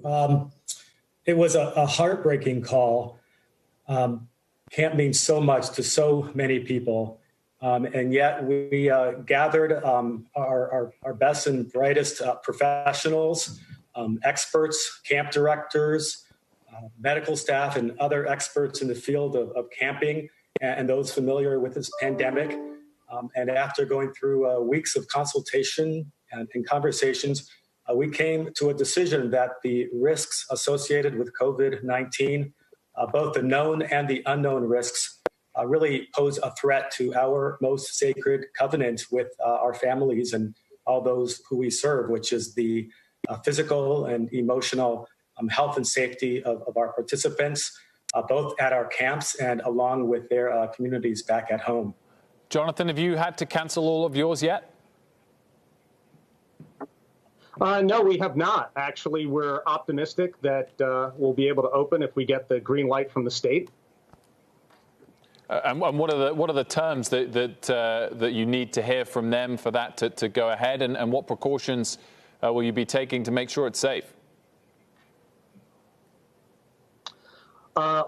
It was a heartbreaking call. Camp means so much to so many people. And yet we gathered our best and brightest professionals, experts, camp directors, medical staff, and other experts in the field of camping and those familiar with this pandemic. And after going through weeks of consultation and conversations, we came to a decision that the risks associated with COVID-19, both the known and the unknown risks, really pose a threat to our most sacred covenant with our families and all those who we serve, which is the physical and emotional health and safety of our participants, both at our camps and along with their communities back at home. Jonathan, have you had to cancel all of yours yet? No, we have not. Actually, we're optimistic that we'll be able to open if we get the green light from the state. And what are the terms that you need to hear from them for that to go ahead? And what precautions will you be taking to make sure it's safe?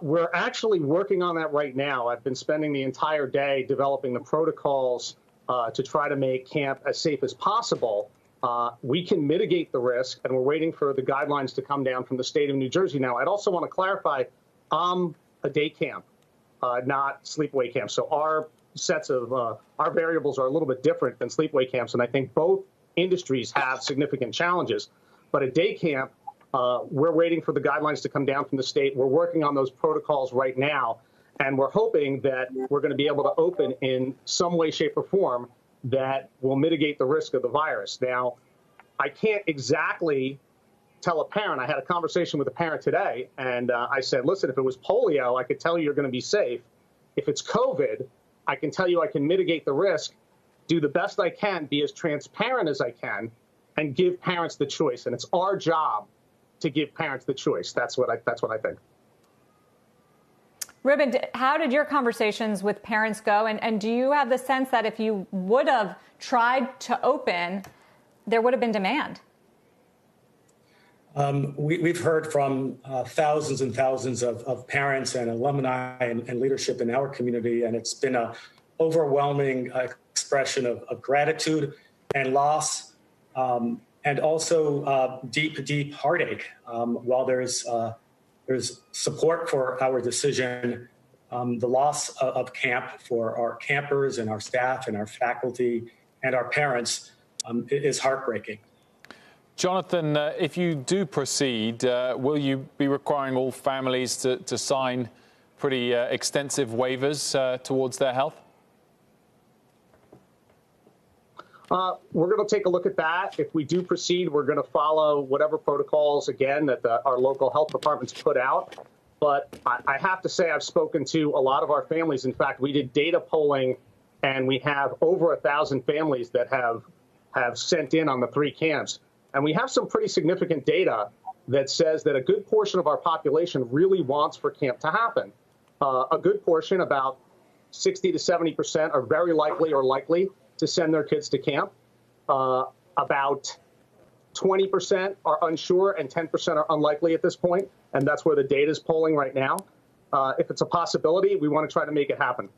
We're actually working on that right now. I've been spending the entire day developing the protocols to try to make camp as safe as possible. We can mitigate the risk, and we're waiting for the guidelines to come down from the state of New Jersey. Now, I'd also want to clarify, a day camp, not sleepaway camp. So our sets of our variables are a little bit different than sleepaway camps, and I think both industries have significant challenges. But a day camp, we're waiting for the guidelines to come down from the state. We're working on those protocols right now, and we're hoping that we're going to be able to open in some way, shape, or form that will mitigate the risk of the virus. Now, I can't exactly tell a parent. I had a conversation with a parent today, and I said, listen, if it was polio, I could tell you you're going to be safe. If it's COVID, I can tell you I can mitigate the risk, do the best I can, be as transparent as I can, and give parents the choice. And it's our job to give parents the choice. That's what I think. Ruben, how did your conversations with parents go? And do you have the sense that if you would have tried to open, there would have been demand? We've heard from thousands and thousands of parents and alumni and leadership in our community, and it's been an overwhelming expression of gratitude and loss, and also deep heartache. While there's support for our decision, the loss of camp for our campers and our staff and our faculty and our parents is heartbreaking. Jonathan, if you do proceed, will you be requiring all families to sign pretty extensive waivers towards their health? We're going to take a look at that. If we do proceed, we're going to follow whatever protocols, again, that our local health departments put out. But I have to say I've spoken to a lot of our families. In fact, we did data polling, and we have over 1,000 families that have sent in on the 3 camps. And we have some pretty significant data that says that a good portion of our population really wants for camp to happen. A good portion, about 60 to 70%, are very likely or likely to send their kids to camp. About 20% are unsure and 10% are unlikely at this point, and that's where the data is polling right now. If it's a possibility, we want to try to make it happen.